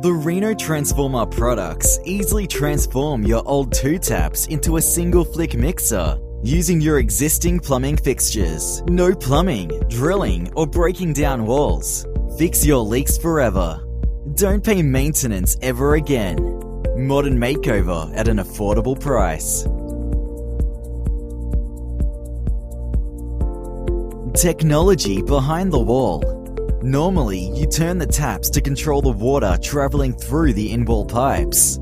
The Reno Transformer products easily transform your old 2-taps into a single flick mixer using your existing plumbing fixtures. No plumbing, drilling, or breaking down walls. Fix your leaks forever. Don't pay maintenance ever again. Modern makeover at an affordable price. Technology behind the wall. Normally, you turn the taps to control the water traveling through the in-wall pipes.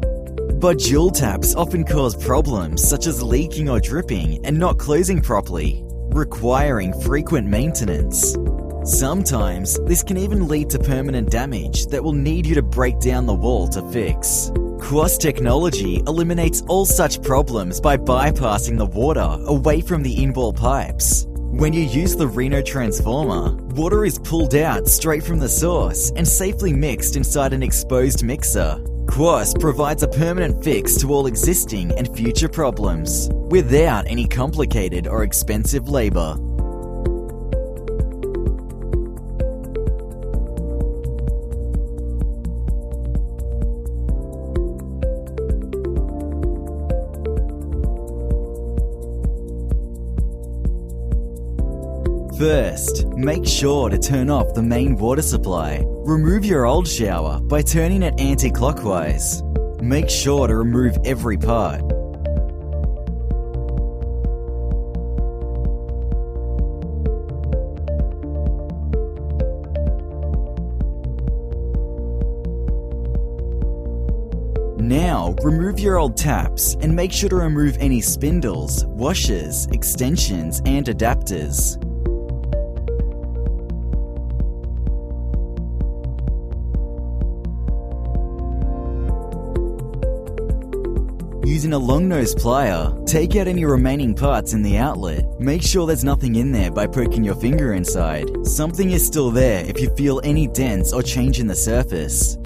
But dual taps often cause problems such as leaking or dripping and not closing properly, requiring frequent maintenance. Sometimes, this can even lead to permanent damage that will need you to break down the wall to fix. Quoss technology eliminates all such problems by bypassing the water away from the in-wall pipes. When you use the Reno Transformer, water is pulled out straight from the source and safely mixed inside an exposed mixer. Quoss provides a permanent fix to all existing and future problems, without any complicated or expensive labor. First, make sure to turn off the main water supply. Remove your old shower by turning it anti-clockwise. Make sure to remove every part. Now, remove your old taps and make sure to remove any spindles, washers, extensions, and adapters. Using a long nose plier, take out any remaining parts in the outlet. Make sure there's nothing in there by poking your finger inside. Something is still there if you feel any dents or change in the surface.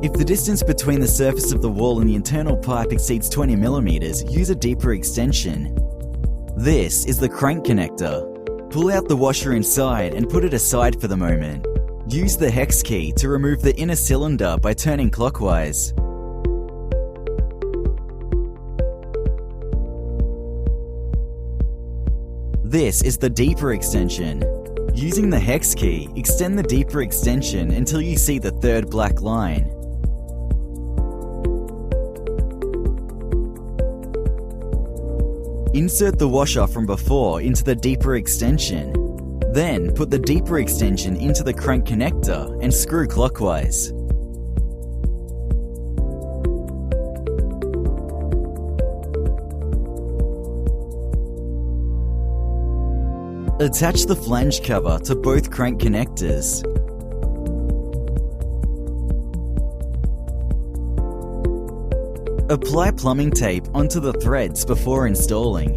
If the distance between the surface of the wall and the internal pipe exceeds 20 mm, use a deeper extension. This is the crank connector. Pull out the washer inside and put it aside for the moment. Use the hex key to remove the inner cylinder by turning clockwise. This is the deeper extension. Using the hex key, extend the deeper extension until you see the third black line. Insert the washer from before into the deeper extension. Then put the deeper extension into the crank connector and screw clockwise. Attach the flange cover to both crank connectors. Apply plumbing tape onto the threads before installing.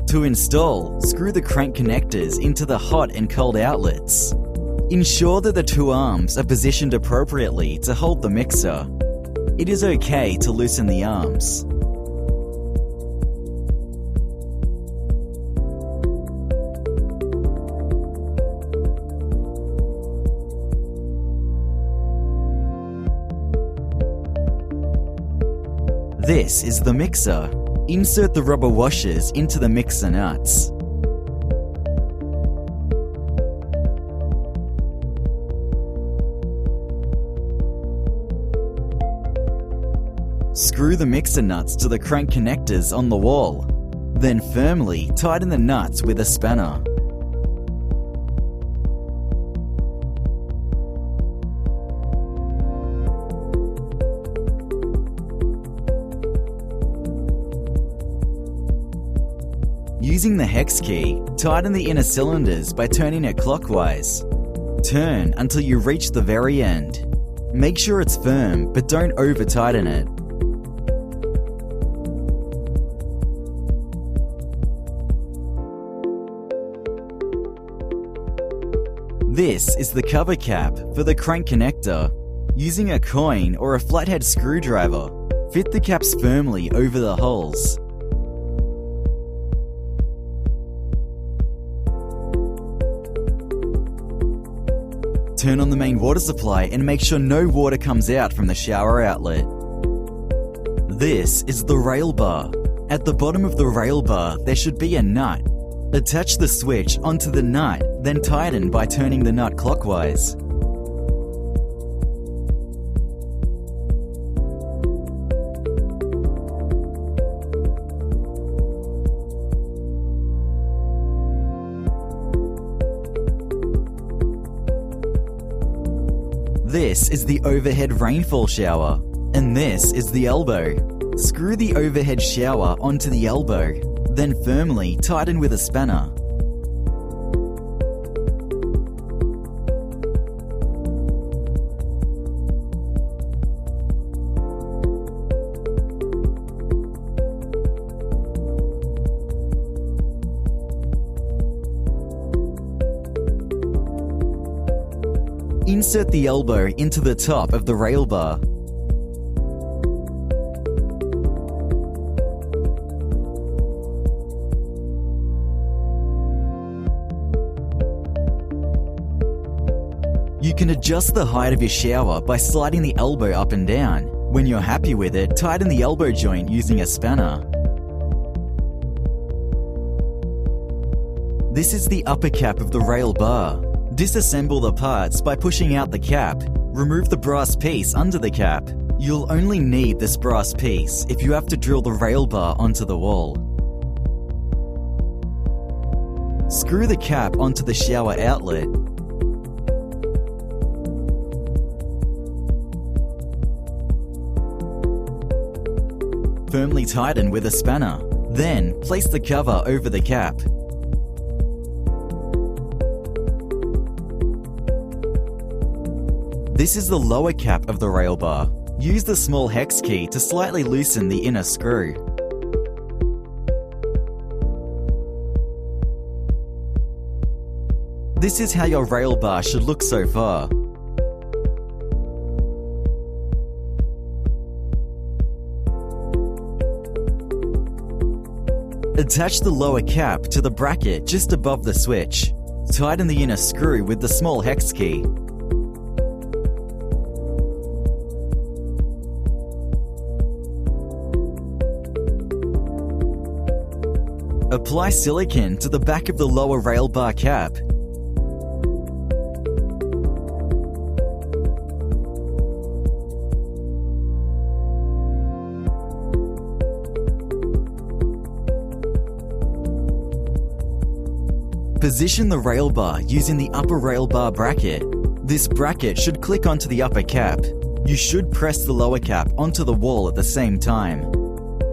To install, screw the crank connectors into the hot and cold outlets. Ensure that the two arms are positioned appropriately to hold the mixer. It is okay to loosen the arms. This is the mixer. Insert the rubber washers into the mixer nuts. Screw the mixer nuts to the crank connectors on the wall. Then firmly tighten the nuts with a spanner. Using the hex key, tighten the inner cylinders by turning it clockwise. Turn until you reach the very end. Make sure it's firm, but don't over-tighten it. This is the cover cap for the crank connector. Using a coin or a flathead screwdriver, fit the caps firmly over the holes. Turn on the main water supply and make sure no water comes out from the shower outlet. This is the rail bar. At the bottom of the rail bar, there should be a nut. Attach the switch onto the nut, then tighten by turning the nut clockwise. This is the overhead rainfall shower, and this is the elbow. Screw the overhead shower onto the elbow, then firmly tighten with a spanner. Insert the elbow into the top of the rail bar. You can adjust the height of your shower by sliding the elbow up and down. When you're happy with it, tighten the elbow joint using a spanner. This is the upper cap of the rail bar. Disassemble the parts by pushing out the cap. Remove the brass piece under the cap. You'll only need this brass piece if you have to drill the rail bar onto the wall. Screw the cap onto the shower outlet. Firmly tighten with a spanner. Then, place the cover over the cap. This is the lower cap of the rail bar. Use the small hex key to slightly loosen the inner screw. This is how your rail bar should look so far. Attach the lower cap to the bracket just above the switch. Tighten the inner screw with the small hex key. Apply silicone to the back of the lower rail bar cap. Position the rail bar using the upper rail bar bracket. This bracket should click onto the upper cap. You should press the lower cap onto the wall at the same time.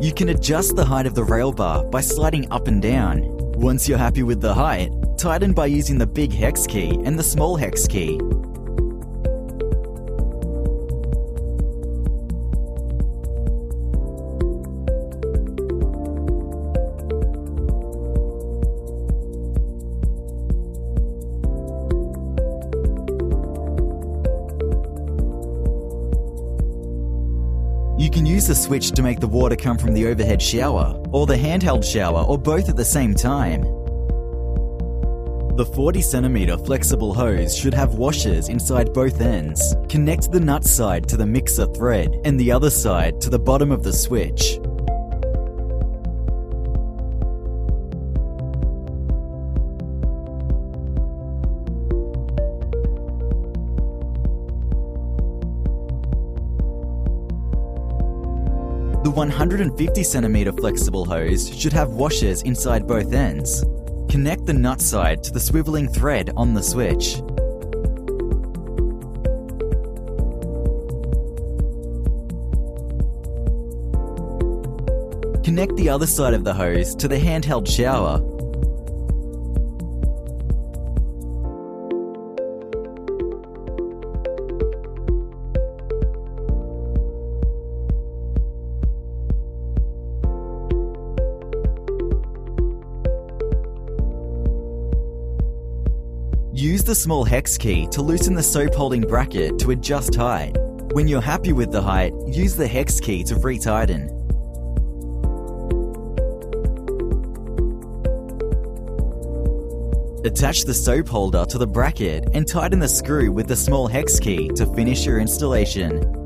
You can adjust the height of the rail bar by sliding up and down. Once you're happy with the height, tighten by using the big hex key and the small hex key. You can use the switch to make the water come from the overhead shower, or the handheld shower, or both at the same time. The 40cm flexible hose should have washers inside both ends. Connect the nut side to the mixer thread and the other side to the bottom of the switch. The 150cm flexible hose should have washers inside both ends. Connect the nut side to the swiveling thread on the switch. Connect the other side of the hose to the handheld shower. Use the small hex key to loosen the soap holding bracket to adjust height. When you're happy with the height, use the hex key to retighten. Attach the soap holder to the bracket and tighten the screw with the small hex key to finish your installation.